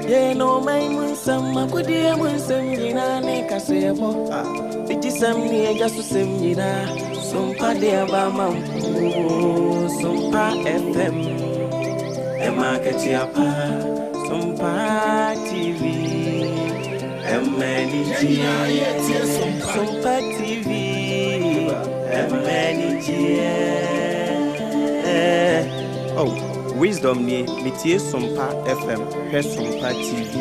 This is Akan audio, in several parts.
no my munsam, my good dear munsam, Gina, Necasebo. It is some near just to send Gina, Sompa dear Bama, Sompa FM, a market yapa, Sompa TV, a manager, Sompa TV, a manager. Oh. Wisdom ni mitie Sompa FM, he Sompa TV.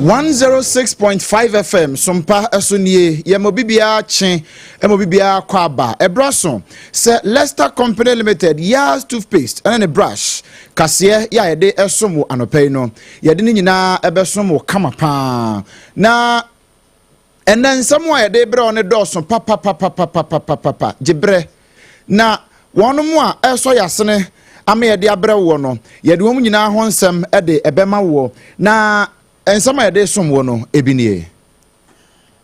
106.5 FM Sompa Esunie Yemobibia Chen Emobibia Kwaba Ebrason se Leicester Company Limited Yas toothpaste and a brush Kasie ya ede esomo anopai no yede ni nyina ebesomo kamapa na enen samwa yede bre one doso papa jibre na wono a eso yasene ama yede abre wo no yede wo nyina ho nsem ede ebema wo na ensama yede somwo no ebinie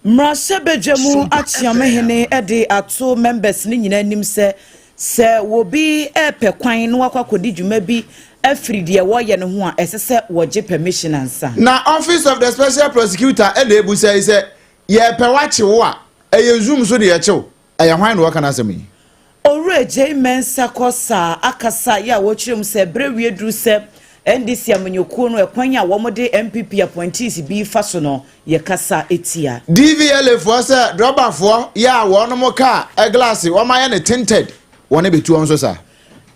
mrasebejemu atiamehene ede ato members ni nyina nim se wobi epekwan no akwakoddi dwuma bi afridi e woye ne ho a esese woje permission ansa na office of the special prosecutor ede ebu say ye pewache wo a zoom so de ye chew hwan no kana asemi oreje mensa kosa akasa ya wochirem se brewie dru se NDC amanyokuo no ekwanya womode MPP appointees bi faso no ye kasa etia DVL for say dropper for ya wono mo car a glass wo ma ye ne tinted wona betu onso sa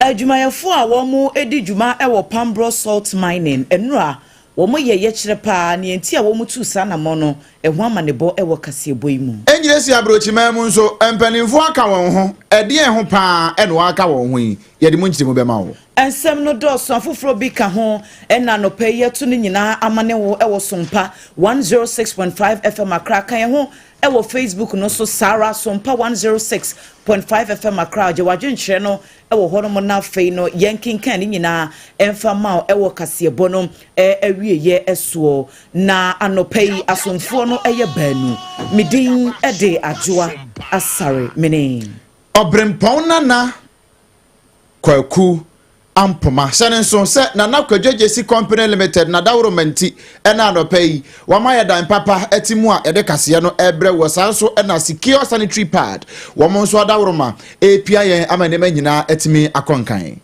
adwumayefo a womo edi dwuma e wo Pambro salt mining enura womo ye kire pa ne enti a womo tu sa na mo no ehu amanebo e wo kase boimu enyire si abrochi mamu nso empanimfo aka won ho ede ho pa e no aka won ho ye de mo nchire mo be ma wo ensem no doso afoforo bi ka ho ena no pay yetu ni nyina amane wo e wo Sompa 106.5 FM Accra kan ye ho e wo Facebook no so Sara Sompa 106.5 FM Accra je wadwenkyere no e wo hono mo na fei no yenkinkan ni nyina emfa ma e wo kasebo no awieye esuo na anopai asomfo no eye banu midin e de Adwoa Asare mene Obrempong-Nana Kwaku Ampomah senenso se Nana Kwaku si Company Limited na dawromenti ena anopai wama dan papa etimu a ede kase no ebre wosanso ena secure sanitary pad womo nso dawroma epia yen amanema nyina etimi akonkan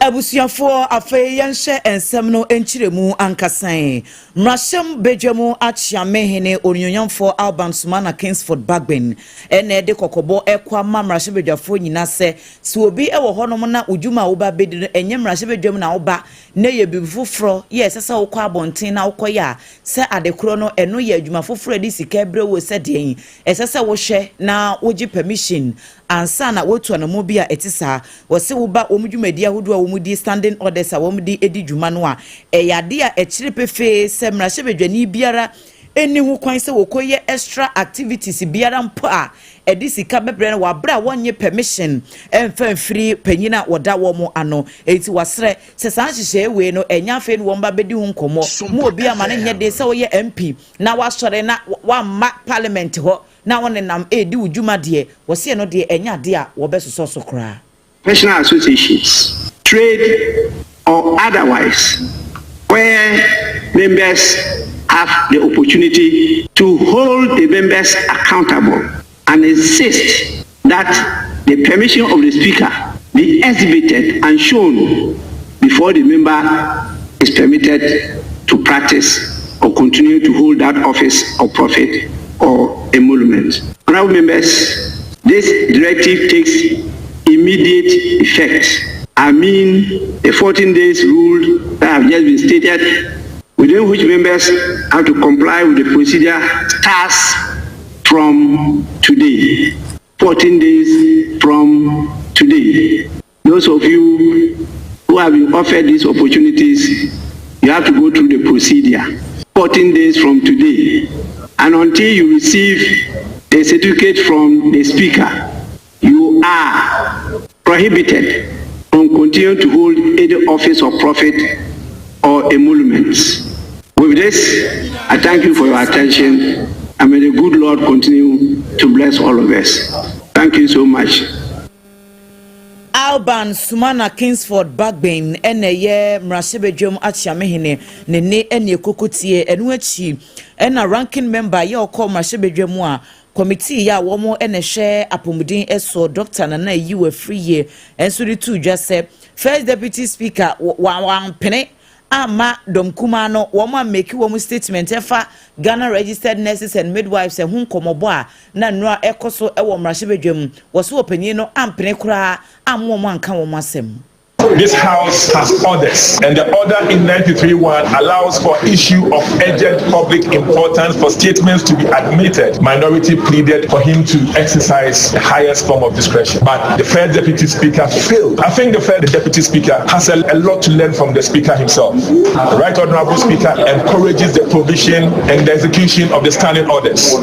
abusuafo afei yenhye ensem no enchiremu ankasan mrashem bejemu achiamehene onyonyamfo Alban Sumana Kingsford Bagben ene de kokobo ekwa mrashem bejafo nyina se si obi ewo honom na udwuma wo ba bedi no enye mrashem bejam na wo ba na ye bibufofro ye sese wo kwa bonten na wo koya se adekro no eno ye adwuma foforo edi sika ebre wo se den esese wo hwe na woji permission ansa na wotu na mo bia etisa wo se wo ba omdwumadi ahodo a wo di standing orders a wo di edi dwuma no a eyade a echire pefe se mrasebedwani biara eni hu kwan se wokoye extra activities biara mpo a edi sika bebre na wabra wonye permission emfa free panyina woda wo mo ano enti wasre se sanhyehe we no enya fe no womba bedi hu nkomo mu obi ama ne nyede se wo ye MP na wasore na wa ma parliament ho na won nam edi udwuma de wo se no de enya de a wo besoso so kra professional associations trade or otherwise where members have the opportunity to hold the members accountable and insist that the permission of the speaker be exhibited and shown before the member is permitted to practice or continue to hold that office of profit or emolument. Honorable members, this directive takes immediate effect I mean the 14 days rule that have just been stated, within which members have to comply with the procedure starts from today. 14 days from today. Those of you who have been offered these opportunities, you have to go through the procedure. 14 days from today. And until you receive a certificate from the speaker, you are prohibited from continuing to hold any office of profit or emoluments. With this, I thank you for your attention, and may the good Lord continue to bless all of us. Thank you so much. Obrempong-Nana Kingsford Bagbane ene mrashebedwom achiamehene ne ene kokotie enu achi ena ranking member ye okọ mrashebedwom a committee ya womo ene hwe apomudin eso Dr. Nana yiwe free ye enso de tu dwase first deputy speaker wa pene ama domkuma no womo make womo statement efa Ghana registered nurses and midwives ehun komobo a na nura ekoso ewo mrashebedwom woso opanyin no ampene kura ammo anka womo asem. This house has orders, and the order in 93.1 allows for issue of urgent public importance for statements to be admitted. Minority pleaded for him to exercise the highest form of discretion, but the first deputy speaker failed. I think the first deputy speaker has a lot to learn from the speaker himself. The right honorable speaker encourages the provision and the execution of the standing orders,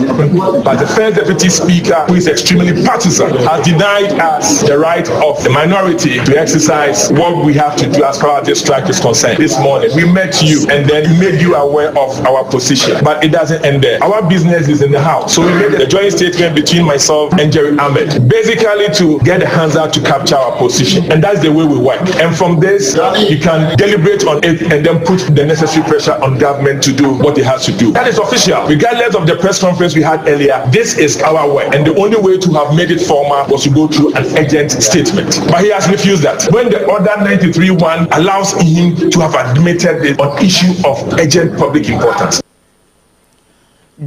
but the first deputy speaker, who is extremely partisan, has denied us the right of the minority to exercise what we have to do as far as the strike is concerned. This morning we met you and then we made you aware of our position, but it doesn't end there. Our business is in the house, so we made a joint statement between myself and Jerry Ahmed, basically to get the hands out to capture our position, and that's the way we work. And from this you can deliberate on it and then put the necessary pressure on government to do what it has to do. That is official, regardless of the press conference we had earlier. This is our work, and the only way to have made it formal was to go through an urgent statement, but he has refused that. When the order 93.1 allows him to have admitted it on issue of urgent public importance.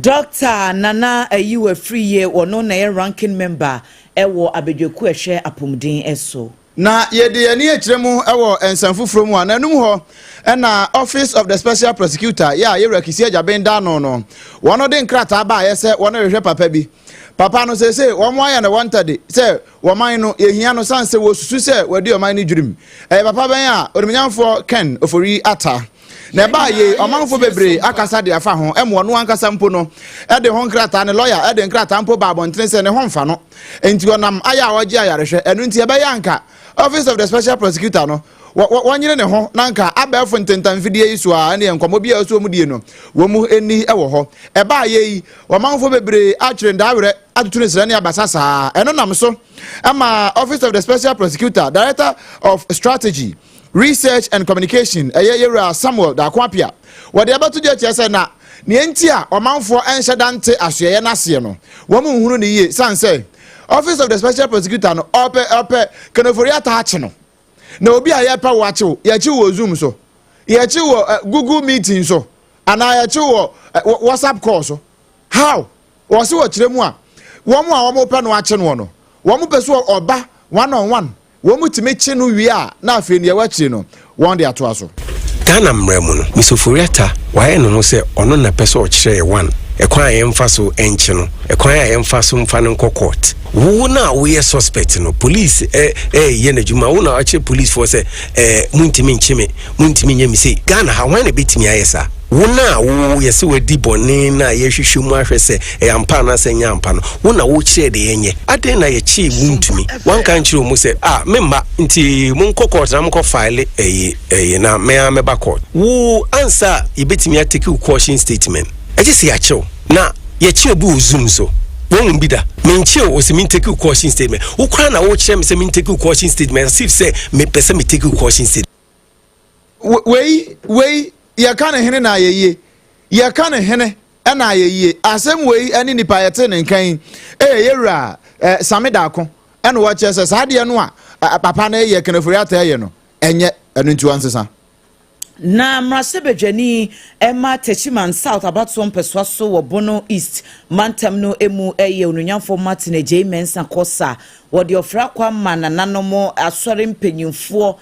Dr. Nana yiwe free ye wono na ranking member ewo abedweku ehwe apomudin eso. Na yede ani ekremu ewo ensanfufuro mu ananum ho na office of the special prosecutor ya yerakisi ajabenda no wono de nkrata ba yese wono hwehwe papa bi papa no say womo aya na wanted say woman no ehia no sanse wo susu say wadi oman ni dwurim papa ben a odumnyamfo Ken ofori ata na ba ye omanfo bebre akasa de afa ho emo no ankasa mpo no e de ho nkrata ne lawyer e de nkrata mpo ba abontene se ne ho mfa no enti onam aya waje ayarehwe enu enti e be yanka office of the special prosecutor no wanyere ne ho nanka abefo ntentamfidie isu a ne enkomo bia so mu die no wo mu eni ewo ho e ba ye omanfo bebre akire ndawere atutune sere ne abasasa eno nam so ama office of the special prosecutor director of strategy, research and communication Yera Samuel Dakwapia what they about to do say na ne enti a omanfo enhyedante ahye na ase no wo mu hunu ne ye san say office of the special prosecutor no ope kanofori ataache no na obi a ye pa wache ye chi wo Zoom so ye chi wo Google meeting so ana ye chi wo WhatsApp call so how wo se wo kire mu a wo mu a wo mo pe no ache no no wo mu pe so oba one on one wo mu time chi no wi a na afi ne ye wa chi no won de ato aso Ghana mremu no misoforiata waye no se ono na pese o kire one ekwan ye mfa so enchi no ekwan ye mfa so mfa no court wo na wo ye suspect no police ye na juma wo na ache police for say muntimi nchime muntimi nyemi say Ghana ha wan na betimi ayesa wo na wo ye se wadi bone na ye hwehwe mu ahwe se ampa na se nya ampa no wo na wo kire de yenye aden na ye chi muntimi wan kan kire mu say memma nti mun court na mun file na me ba court wo answer ye betimi atake caution statement eje se ya chew na ye chi obu Zoom so won bi da menchi o se min take caution statement wo kra na wo kire me se min take caution statement as if say me pese me take caution statement we ya kana hene na ayeye ya kana hene na ayeye asem we ani nipa yete ne nkan yewura samedako eno wa chese saade no a papa na ye kanafuri ata ye no enye enu ntu ansesa na mrasebejani Emma Techiman South about some peswaso wo Bono East mantam no emu eye onunyamfo Martin J Mensa Kosa wo de ofra kwa mana nanomo asore mpanyimfo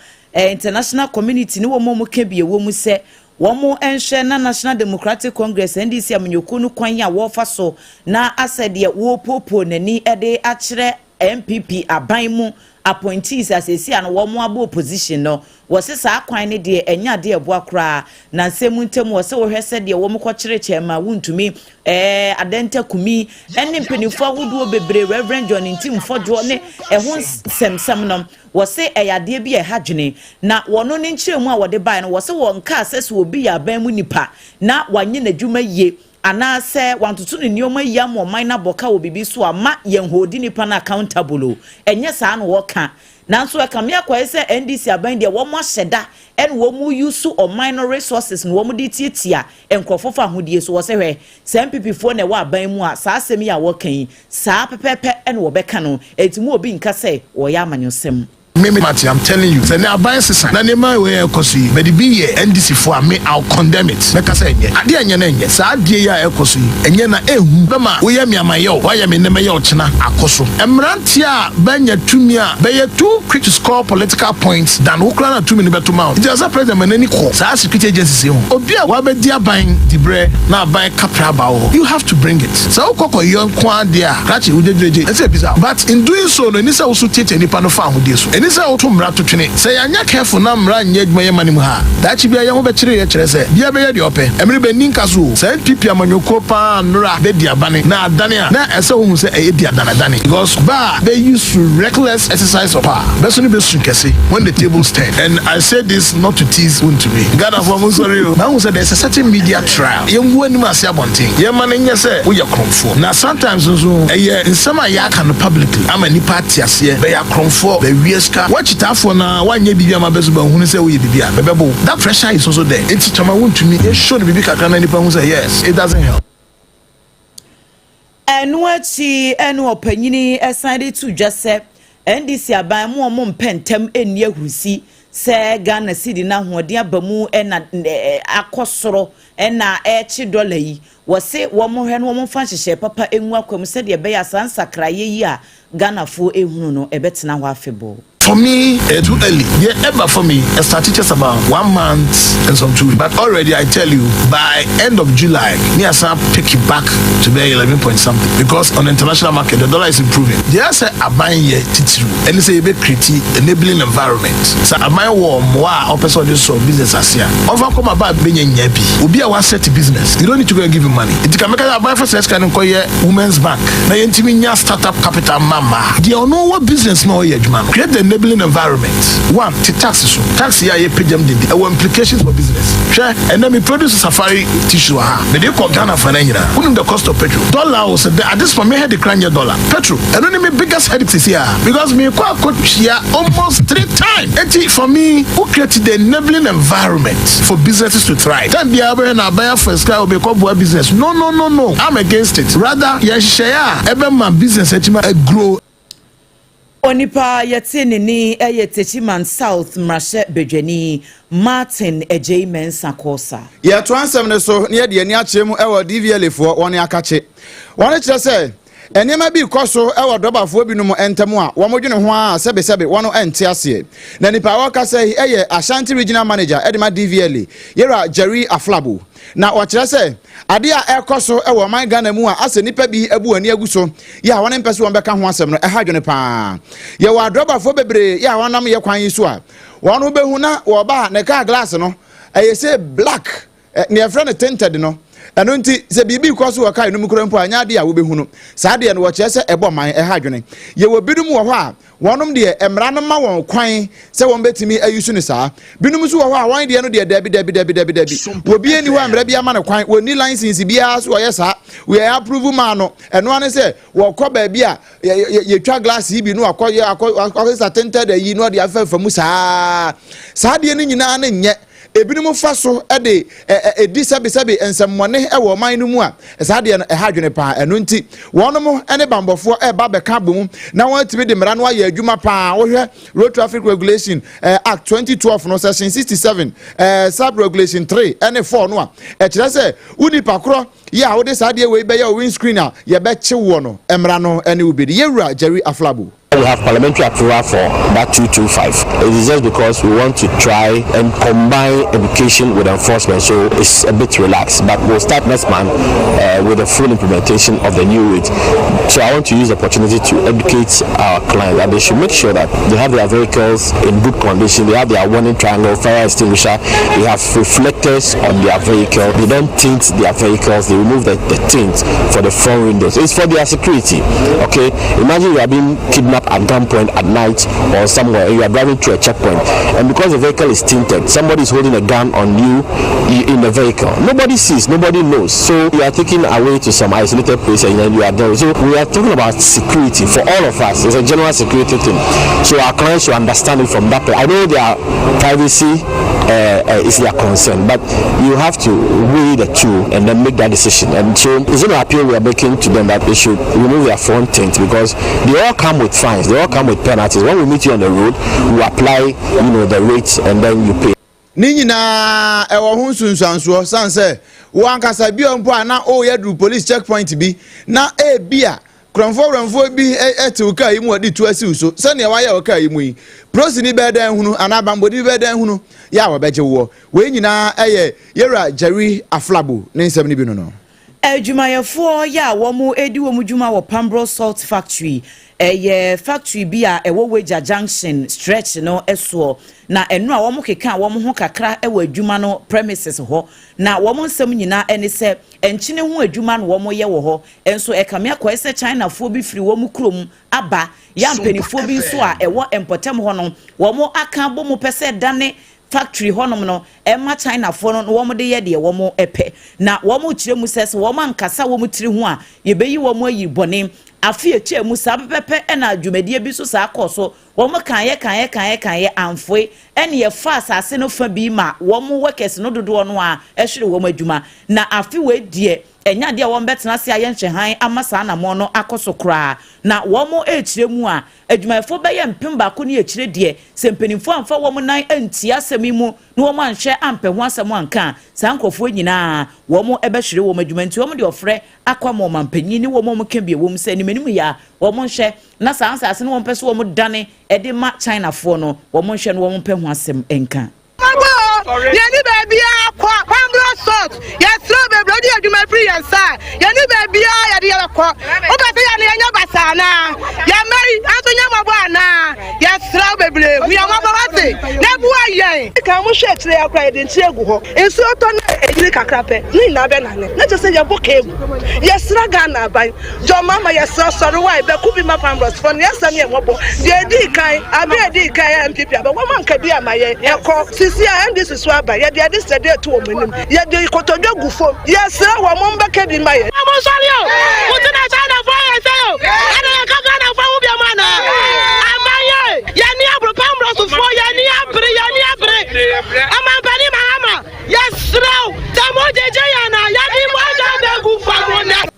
international community ni wo mo kebie wo mu se wo mo enhwe na National Democratic Congress NDC amnyoku no kwan ya wo fa so na asede wo popo nani ede akire MPP aban mu appointees asesi an wo mo abo opposition no wo se sa kwan ne de enya de ebo akra na nsemu ntem wo se wo hwese de wo mo ko kyereke ma wuntumi adenta kumi enne mpenifo agudo bebre Reverend John Ntim Fojo ne ho semsem no wo se eyade bi hadwene na wono ne nkyeremu a wo de bai no wo se wo nka asese obi ya ban mu nipa na wanye nadwuma ye ana se wantutu ne nioma ya mo man na boka wo bibi so ama yen hodi nipa na accountable enye saa no wo ka nanso e kamia kwa se NDC aban de wo mo hyeda en wo mu use o minor resources no wo mu de tietia enkofofa hodie so wo se hwe se MPP fo na wa aban mu a saa asemi a wo kan saa pepepe en wo beka no etimu obi nka se wo ya amanyosem Mimi Mati, I'm telling you, say na buy sisan. Na nema we ekosi, but the be NDC for me, I'll condemn it. Make us say, adi anya na enye. Sa adi ya ekosi, enye na ehu. Bema, uye mi amayo, waya mi nema yo china akoso. Emrantia benye tumia, beye too quick to score political points than ukla na tumi ni betu mount. It is a president meneni ko. Sa security agency se ho. Obia wabe dia buying dibre na buy kapra bawo. You have to bring it. Sa ukoko yon kwa dia, kachi ujejeje. Ese bizarre. But in doing so, no nisa usu tete ni pano fa hodie so. Nisa otumra to twene say anya careful na mra nye dwuma yema nim ha da chi bia ye ho be kire ye kire say bia be ye de ope emre be ninka so say pipi amanyoko pa nura be dia bane na adane a na ese hu say e dia dane because ba they use reckless exercise of power beso ni be sun kese when the tables turn. And I said this not to tease to me God of am sorry na hu say there's a certain media trial ye wu anim ase abonten ye man nye say wo ye kromfo na sometimes so ye nsema ya kan publicly ama ni party ase be ya kromfo be wies watch it out for now. One year, Bibia Mabezuba, who say we Bibia, Bebo. That pressure is also there. It's Chama to me. It should be Kakana who say yes. It doesn't help. And what she and opinion decided to just say, NDC aban mo mo pentem enye husi se Ghana city na hodia bamu na akosoro na echi dollar yi wo se wo mo hwe no wo mo fa hyehye papa enwu akwam se de be ya sansakra ye yi a Ghana fo ehunu no ebetena ho afebo. For me, too early. Yeah, ever for me, I started just about 1 month and some 2 weeks. But already, I tell you, by end of July, me as I pick it back to be 11 point something. Because on the international market, the dollar is improving. They say I buy here titiru, and they say a bit pretty enabling environment. So I buy warm, wow, or person this so business as here. Over come about being nyebi. Ubi a one set business. You don't need to go and give him money. It can make a buy for sex can call here Women's Bank. Now you intiminya startup capital mama. They don't know what business no here, man. Create the enabling environment. One, taxes. Tax here you pay them the implications for business. Sure, and then we produce a safari tissue. But they call Ghana for the cost of petrol. Dollar was at this point, me had the $1 petrol. And only my biggest headache is here because me could here almost 3 times. For me, who created the enabling environment for businesses to thrive? Then be able to buy for sky or become business. No. I'm against it. Rather, you share every my business grow. Onipa yetini ni Techiman South Mrashe Bejeni Martin J Mensa Kosa. Ya twansem ne so ne de ani achemu ewo DVL fo woni akache. Woni kire se enema bi koso ewo dobafo bi no mu entemu a wo modwene ho a sebe wono ente ase. Na nipa wa ka se eye Ashanti Regional Manager Edema DVL Yera Jerry Aflabo. Na wakire se ade a ekoso ewo man Ghana mu a ase nipa bi abu ani aguso ya won mpese won beka ho asem no hadwene pa ye wa drobafo bebre ya wonam ye kwan yiso a won behu na wo ba ne car glass no say black ne friend tinted no eno nti se bibi koso wo kai no mukura mpo anya ade a wo behu no sa ade no wakire se ebo man hadwene ye wo bidum wo ho a wonom de emra no ma won kwan se won betimi ayusu ne saa binum so wo ho a wan de no de dabi wo bi eni ho emra bi ama ne kwan woni license bia so ye saa we approve ma no eno ane se wo kɔ ba bi a ye twa glass yi bi no akɔ sa tented yi no de afafa mu saa de ni nyina na nye ebinom fa so de edi sabe ensamone e wo man no mu a esa de no hadwene pa eno nti wonom ene bambofo e ba beka bom na won tibi de mra no aye adwuma pa wo hwe Road Traffic Regulation Act 2012 no section 67 sub regulation 3 ene 4 no a e kire se uni pakro ya wo de sa de we be ya windscreen a ye be che wo no emra no ene ubedi yewura Jerry Aflabo. We have parliamentary approval for that 225. It is just because we want to try and combine education with enforcement, so it's a bit relaxed. But we'll start next month with the full implementation of the new rate. So I want to use the opportunity to educate our clients that they should make sure that they have their vehicles in good condition. They have their warning triangle, fire extinguisher. They have reflectors on their vehicle. They don't tint their vehicles. They remove the tint for the front windows. It's for their security. Okay, imagine you are being kidnapped at gunpoint at night or somewhere, you are driving through a checkpoint, and because the vehicle is tinted, somebody is holding a gun on you in the vehicle. Nobody sees, nobody knows. So you are taken away to some isolated place and then you are there. So we are talking about security for all of us. It's a general security thing. So our clients should understand it from that. I know their privacy is their concern, but you have to weigh the two and then make that decision. And so it's an appeal we are making to them that they should remove their front tint, because they all come with fines, they all come with penalties. When we meet you on the road, we apply, the rates, and then you pay. Ninyina ewo hu sunsanso sanse wankasa bi ompo ana o yadu police checkpoint bi na bia kronfo bi etuka yi mu adi tu asi so se ne waya oka yi mu yi prosi ni bedan hunu ana bambodi bedan hunu ya wo beje wo we nyina yera Jerry Aflabo ne nsem ni bi no. Adwumayefo ya wo mu edi wo mu dwuma wo Pambro Salt Factory factory bi a ewo Weja Junction stretch no eso na enu a wo mu keka wo mu ho kakra ewo adwuma no premises ho na wo mu nsem nyina ene se enchine ho adwuma no wo mu ye wo ho enso ekame akwa se China fo bi firi wo mu krom aba ya mpenifo bi so a ewo empotem ho no wo mu aka bo mu pese dane factory honom no Emma China for no wo de ye de wo mo epe na wo mo kire mu sese wo man kasa wo mo tiri ho a ye beyi wo mo ayi bone afi eche mu sa pepe na adwumadie bi so sa akoso wo mo kan ye amfoi ene ye fa asase no fa bi ma wo mo workers no dodo no a ehwere wo mo adwuma na afi we die enya de wo mbetena se aye nhwehan amasa na mo no akoso kra na wo mo ekire mu a adwumayefo be ye mpemba ko ne ekire de sempenifo amfa wo mo nan antia asemi mu no wo mo anhwe ampe ho asem anka sankofo nyina wo mo ebehwere wo mo adwuma nti wo mo de ofre akwa mo mampanyi ni wo mo kebie wo mo se ni menimu ya wo mo nhwe na sansase no wo mpese wo mo dane ede ma China fo no wo mo nhwe no wo mo pe ho asem enka Yani baby akwa Pambro Salt ya throw baby odi aduma free and sa yani baby ya de yakwa o ba se ya ne nya basana ya mari antonya mabo na ya throw baby we ya mabo bate na bu ayen ka mo hwe kire yakwa de nti egu ho enso to na ejiri kakrape ni na be na ne na je se ya boka egu ya sra Ghana ban jo mama ya sra soro wa be ku bi ma Pambro for ne asam ye mobo de di kan abi di kan MPP aba wo man ka bi amaye ya ko sisi a ndisi so aba ya de sede to omonim ya de ikotodwa gufo ya sra wo mo mbaka bi maye mo sori o mutina China for ya say o ana ya ka Ghana for wo bi amana amaye ya ni abro Pambro so for ya ni abre amampani mahama ya sra tamo jeje ya na ya ni mo ja de gufo bona.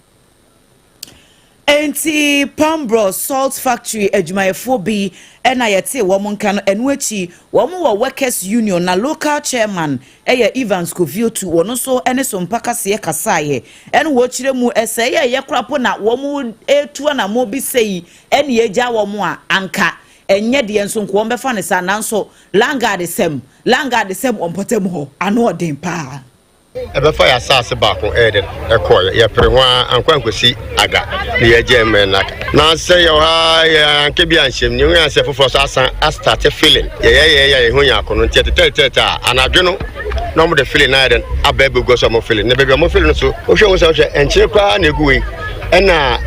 Enti Pambro Salt Factory adwumayefo bi ena yete wo mo nka no enu achi wo mo workers union na local chairman Evans Koviotu wono so ene so mpaka se kasaye ene wo kire mu ese ye krapo na wo mo etu na mo bi sei ene ye gya wo mo a anka enye de enso nko won befa ne sa nanso langard sem ompotem ho ano odin pa ebefa ya sase baako eden ekoye ye pre ho ankwankosi aga ne ye jeme na se yo ha ya nke bi anhyem ne hu anse foforo so asan start feeling ye hu ya kono tete anadwe no no mo de feeling na eden abebe go so mo feeling ne bebe mo feeling so o hwe so enche kwa na eguwe ena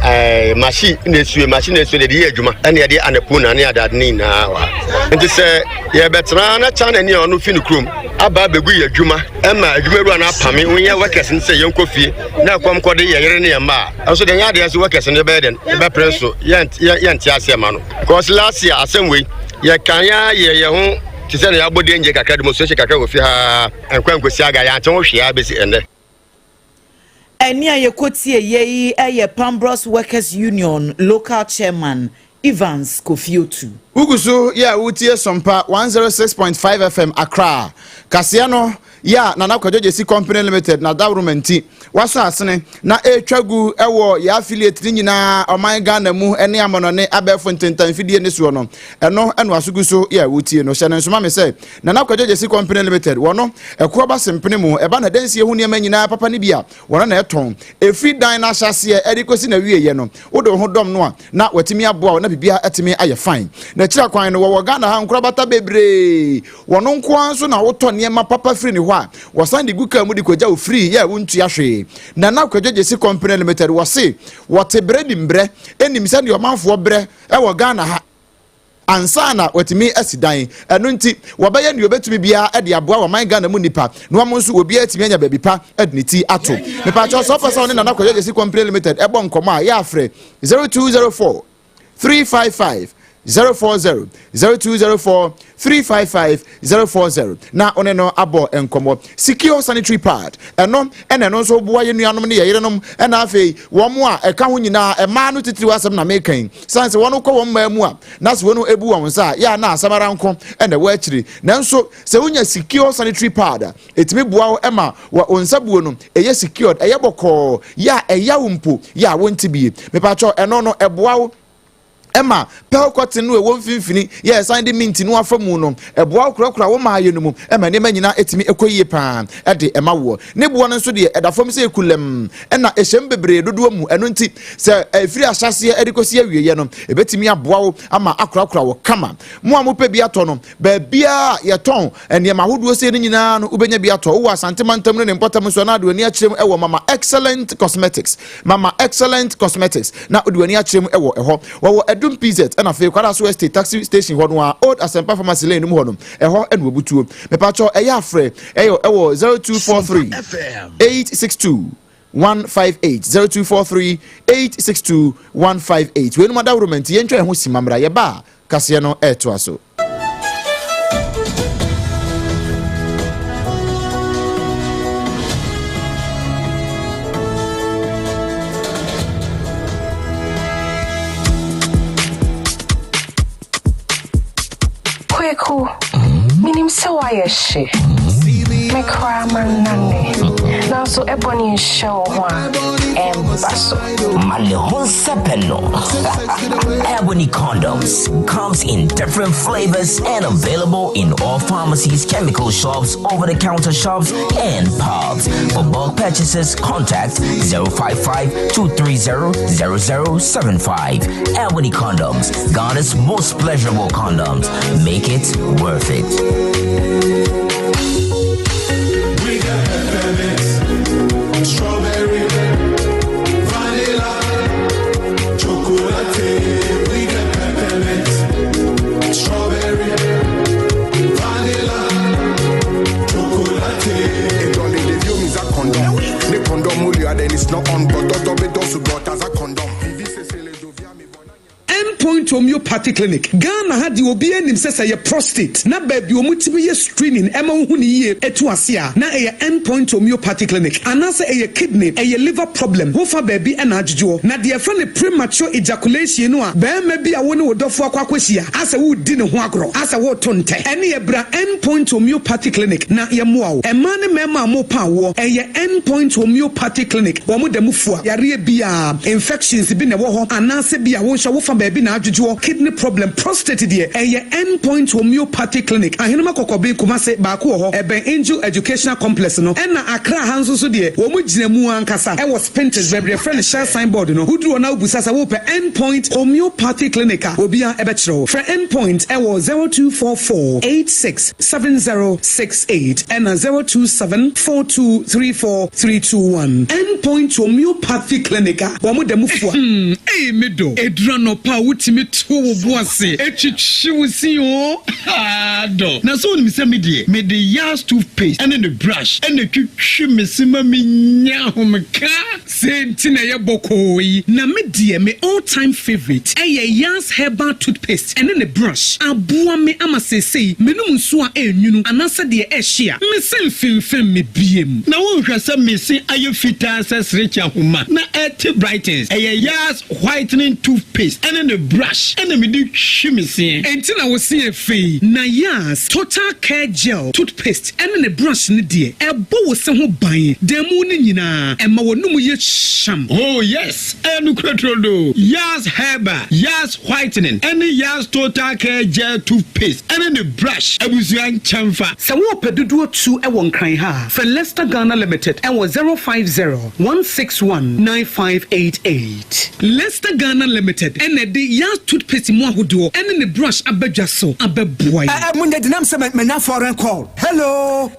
machine na esu de ye adwuma ena ye de anapuna ne adad ni na wa nti se ye betra na chana ni onu fi no krom aba begu ye adwuma ema adwuma ru na pame wonye workers nse ye nkofie na kwam kode ye yere ne ma so de nya de so workers ne be den be preso ye ntia ase ma no because last year asem we ye kan ya ye ho ti se na ya bodi enje kakra demonstration kakra wo fi ha enkwankwesi aga ya anche wo hwe ya besi ende eni ayekotie yeyi eye Pambros Workers Union local chairman Evans Kofiotu Ugusu ya utie Sompa 106.5 FM Accra Kasiano ya Nana Kwaku Company Limited na Davrumenti waso asene na etwagu ewo ya affiliate ni nyina oman Ghana mu ene amonone abefo ntentan fidie ne so no eno asuguso ya utie no hyene nsoma me say Nana Kwaku Company Limited wono eko ba sempene mu eba na dansie hu niam nyina papa ne bia wono na eton efri dan na hyase edikosi na wieye no wodo ho dom no a na watimi aboa na bibia atimi aye fine na kira kwan no wo Ghana ha nkura bata bebre wono nko anso na woto niam papa free ni ho a wasan di guka mu di koja o free ya wontu ahwe Nana Kwaku Company Limited wase wote bredi mbre enim se ne omanfo bre e wo Ghana ha ansana watimi asidan eno nti wabaye ne obetumi bia e de aboa wa man Ghana mu nipa no am nso obi atimi anya baby pa edniti ato me pa cho so person ne Nana Kwaku Company Limited e bo nkoma a ya afre 0204 355 040 0204 355 040 na oneno abo enkomo secure sanitary pad eno nso boa ye nuanom ne yerenom ena afei wo mo a eka ho nyina ema no titiri wasem na mekan sanse wono kɔ wo mma mu a na se wono ebu won sa ya na asamara nko ena wa akiri nanso se wonya secure sanitary pad etimi boa wo ema wa onsabuo no eye secured eye bɔkɔ ya eya wumpo ya wontibi mepacho eno no eboa wo Emma, Pel cotton no one finfini, yes, I didn't mean to know from Muno, a boa crocra, woman, Emma Nemana etimi equay pan, at the Emma war. Nebuan and Sudi at a form say culem, and a shembebre, Dudumu, and unti, sir, a free assassia, edicosia, yanum, a betimia bow, ama acrocra, come on. Muamupe biatonum, bebia yaton, and Yamahud was saying in an Ubenya biato, who was antimantum and potamusonado near chim, Mama excellent cosmetics, Mama excellent cosmetics, now do near chim, Dum PZ and a few Karasu State taxi station one old Asempa Pharmacy Lane Monum, a ho and Wubutu, Mepacho, a yafre, 0243 862 158 0243 862 158. When Madame Romanti enter Husimamra Yaba, Cassiano Etuaso. Kwaku, minim se why she. Me cry man nane. Now so ebony show one basso. Male sepeno. Ebony condoms comes in different flavors and available in all pharmacies, chemical shops, over-the-counter shops, and pubs. For bulk purchases, contact 055-230-0075. Ebony condoms, Ghana's most pleasurable condoms. Make it worth it. We got peppermint, strawberry, vanilla, chocolate. We got peppermint, strawberry, vanilla, chocolate. It only the view is a condom. The condom mulia then it's not on, but don't be those who got as a condom. Endpoint Homeopathy Clinic. Ghana had the obi enim sesa ye prostate. Na baby omutibi ye screening ema huni ye etu asia. Na eye Endpoint Homeopathy Clinic. Anase eye kidney, eye liver problem. Hofa baby ena ajujo. Na the friend premature ejaculation no a be maybe a woni wodofo akwakwehia. Asa wo di ne ho agro. Asa wo tonte. Ene ye bra Endpoint Homeopathy Clinic na ye moa wo. Ema ne mema mo pa wo. Eye Endpoint Homeopathy Clinic. Wo mo demufua. Yare bia infections bi ne wo ho. Anase bia wo hwa wo fa baby na ajuju kidney problem prostate die eye Endpoint Homeopathy Clinic ahenema kokobe kumase baako ho eben Angel Educational Complex no na Accra hanso so die wo mu gina mu ankasa e was painters bebre friend share signboard no huduro na ubusasa wo pe Endpoint Homeopathy Clinic obia ebe kiro for Endpoint e wo 0244 867068 and 0274234321 Endpoint Homeopathy Clinic wo mu demufua medo edrano pa wutimi to wo boase etwitwi wo si o do na so ni se me de Yas toothpaste and the brush and the twitwi mesima me nya homka senti na ye bokoi na me me all time favorite Yas herbal toothpaste and the brush aboa me ama sesei menum nso a enwunu anasa de ehia me selfim me biem na wo hwɛ sɛ me se ayo fita sesrecha homa na et brightens Yas whitening toothpaste and the brush and me di hwimese enti na wo se afei na Yas total care gel toothpaste and the brush ne de ebo wo se ho ban demu ne nyina ema wonum ye sham. Oh yes, enu krotrodo Yas herbal, Yas whitening and Yas total care gel toothpaste and the brush abusuan chamfa se wo pedudu otu e won kran ha for Leicester Ghana Limited and was 050-161-9588 Leicester Ghana Limited and the Yas toothpaste mo ahodo and the brush abadwa so abeboy munde dinam se mena foreign call. Hello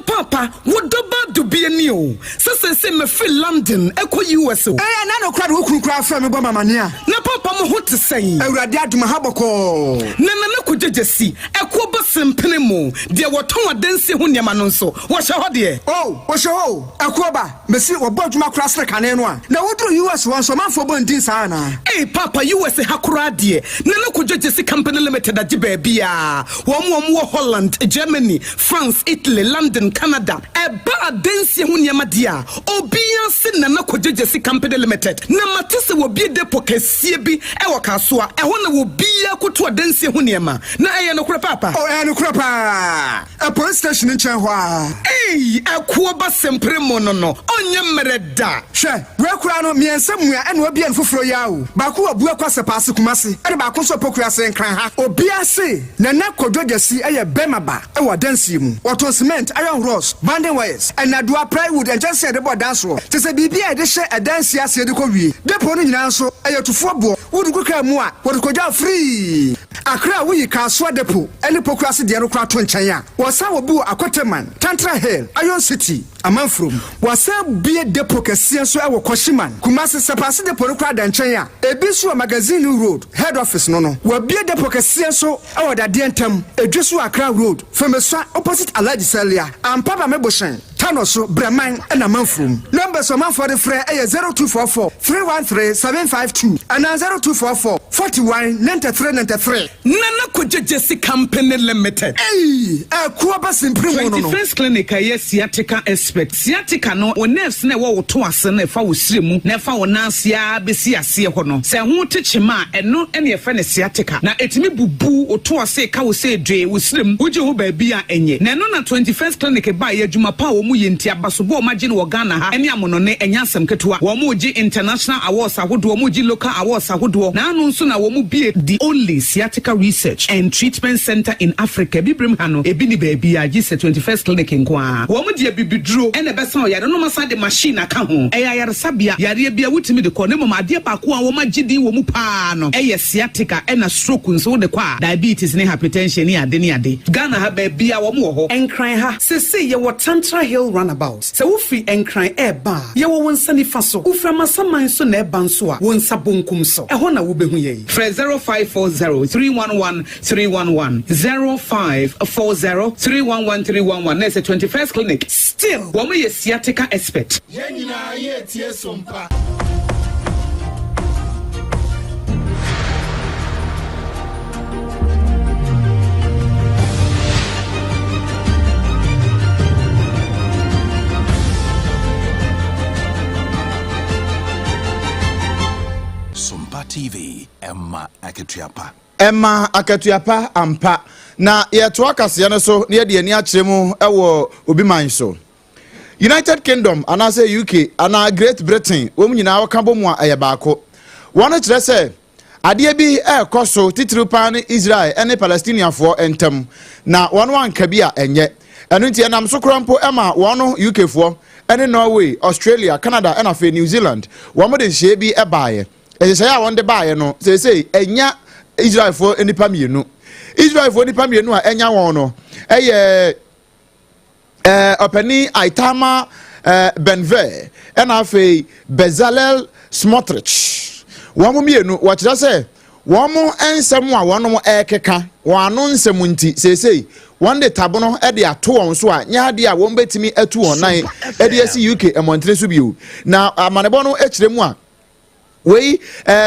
papa, what do be a new se me feel London eko US o na no kwade okukura fra me bo mamania na papa mo ho te sen awurade aduma haboko na kujejesi eko bo sempene mo de woton adanse ho niam no nso wo hye ho de wo hye ho eko ba mesi wo bo aduma kura sre kane no a na wodru US won so manfo bo ndin sa na papa US hakura de na kujejesi company limited age ba bia wo Holland, Germany, France, Italy, London, Canada. Eba adanse ho niam de a obia se na kujejesi company limited na matese wo bi depo kasie bi e wo kaso a ho na wo bia koto adanse ho niam na no kura papa no kura pa a police station in Chenhwa akuo ba sempre mo no onye mereda hwe we kura no miensam a na obi an foforo yawo ba ko abu akwase paase kumase e ba ko so pokura se nkran ha obia se na kododesi eye bemaba e wo dansi mu wato cement iron rods banding wires and Adwoa plywood and just said about dance wo te se bibia e de hye e dansi ase de ko wie depo no nyina so eye tufo bo wudu kuka mu a wo ko ja free akra wo yi kaso depo ene pokura se de no kra to nchen a wo sa wo bu akoteman Tantra Hill Iron City amanfrom wo sa bie depo kase so e wo koshiman kumase sepase depo no kra da nchen a ebi so magazine road head office no wo bie depo kase so e wo da de ntam edweso Accra road famesa opposite Alhaji Salia ampaba meboshen Tanoso Breman and amanfrom numbers of man for the free 0244 313 752 and 0244 41 93 93 nana kujejesi company limited akuaba simpre mo no 21st clinic sciatica expert sciatica no o nerves na wo to ase na fa wo siremu na fa wo nansia besi ase ho no se ho techima eno ene fa ne sciatica na etimi bubu o to ase ka wo se dwe wo sirem uje ho ba bia enye na no na 21st clinic ba ya adwuma pa wo mu yenti abasobo o magine wo Ghana ha ene amono ne enya asem ketewa wo mu gi international awards ahodo wo mu gi local awards ahodo na anu nso na wo mu bie the only sciatica research and treatment center in Africa bibrim hano ebi ni ba bia gi 21st clinic nkwa wo mu die bibiduro ene besan yare no masa de machine aka ho yare sabia yare bia wutimi de ko ne mama de ba ko a wo magidi wo mu pa no sciatica ena stroke nso de kwa diabetes ne hypertension ne ade Ghana ha ba bia wo mu ho enkran ha sese ye wo Tantra Hill runabout se wo fi enkran eba ye wo wonsa ni fa so ufra masaman so na eba nso a wonsa bonkum so ho na wo behu ye 0540-311-311 0540-311-311 na se 21st clinic still wo me ye sciatica expert ye nyina ye tie sompa TV Emma Akatuapa ampa na yeto akase no so ne de ani akyeremu ewo obi man so United Kingdom anase UK ana Great Britain wo nyina waka bomu a baako wona kire se ade bi ekoso titiripa ne Israel ene Palestinianfo entem na wono anka bi a enye eno ntie nam so krampo ema wono UK fo ene Norway Australia Canada ena fe New Zealand wo mo de hye bi ebaaye say I want the buy no say enya Israel for any pamienu Israel for any pamienu a enya won no openi Itama Benve and afi Bezalel Smotrich one mienu what I say Womo ensem a wono ekeka wano nsem nti sesei one day tabono e de ato won so a nya de a won betimi atu won nan e de asi UK emontre so bio na amanebo no ekiremu a we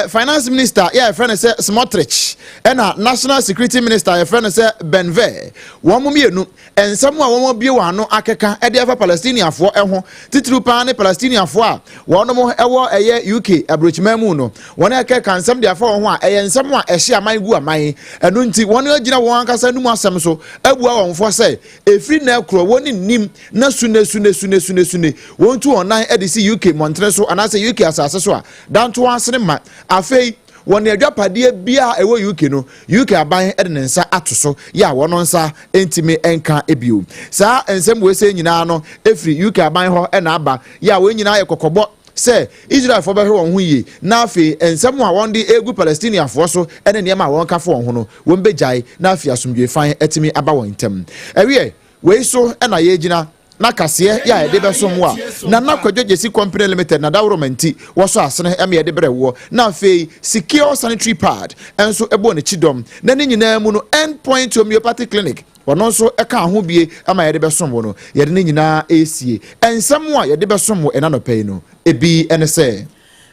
finance minister yeah friend say Smotrich and national security minister your friend say Benve one mienu ensem a won bie wano akeka e de afa Palestinian fo ho titru pa ne Palestinian fo a wono mo ewo eye UK abrochimemu no won akeka nsem de afa ho a eye nsem a ehye aman gu aman enu nti won agina won ankasa numu asem so abua won fo say efri na ekro woni nim na sune won tu online e de si UK montre so anase UK asase so a dan asene ma afei won adwapade bia ewo UK no UK aban e de nsa atoso ya wono nsa entime enka ebio sa ensem we se nyina no efri UK aban ho e na aba ya we nyina ye kokobo se Israel fo be hwe won ho yi na afei ensem a won de egu Palestinian fo so e ne niam a won ka fo won ho no won bejai na afei asomdwe fan etimi aba won ntem ewie we so e na ye gina na kase ya de besomwa na nakwadwo Jesi Company Limited na dawromanti woso asene eme de brewo na afei secure sanitary pad enso ebo ne chidom na ne nyina mu no endpoint homeopathic clinic wono so eka ho bie ama ye de besomwo no ye de ne nyina esie ensam a ye de besomwo ena no pay no ebi ene se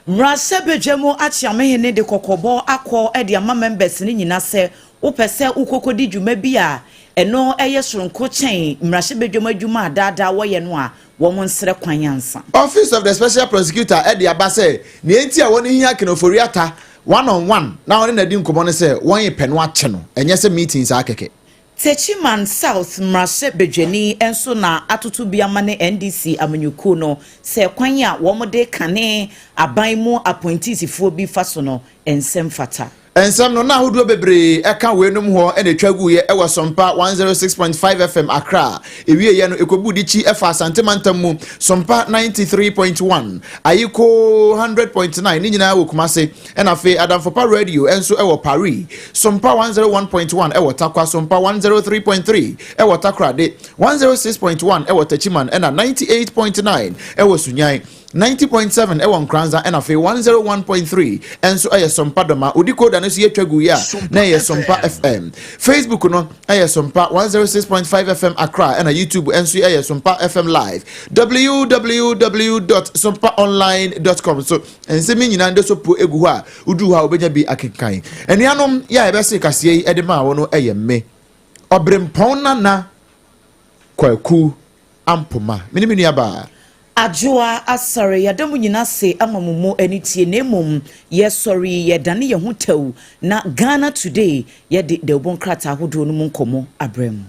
Mrase bejemu achiamehene de kokobo akọ e de ama members ni nyina se upese ukokodi dwuma bi a eno eye soronko chen mrase bejemu adwuma adada wo ye no a wo monsere kwanyansa. Office of the Special Prosecutor e de abase ne enti a woni hia kenofori ata 1-on-1 na woni na di nkomo ne se won ye peno ache no enye se meetings akeke Techiman South Mrase Bejeni enso na atutu biama ne NDC amanyuku no se kwan ya womode kane aban mu appointees fo bi faso no ensem fata. Ensem no na hodo bebre eka wenum ho ene twagu ye ewa Sompa 106.5 FM Accra ewie ye no ekobudi chi efa santemantam mu Sompa 93.1 ayiko 100.9 ni nyina wo kumase ena fe Adamfopa Radio enso ewo Paris Sompa 101.1 ewo Takwa Sompa 103.3 ewo Takra de 106.1 ewo Techiman ena 98.9 ewo Sunyai 90.7 ewo Nkranza ena fe 101.3 enso eye Sompa doma udikoda no ye twagu ya na ye Sompa FM Facebook no eye Sompa 106.5 FM Accra ena YouTube enso eye Sompa FM live www.sompaonline.com so ensemi nyina ndo so po egu ha udu ha obenya bi akenkan enianom ya ebese kase yi edema wo no eye me Obrempong-Nana Kwaku Ampomah minimini aba Adwoa Asare yadamu nyina se amamumo anitie nemum ye sorry ye dane ye ho taw na Ghana today ye de obonkrata hodo no mu nkomo abrem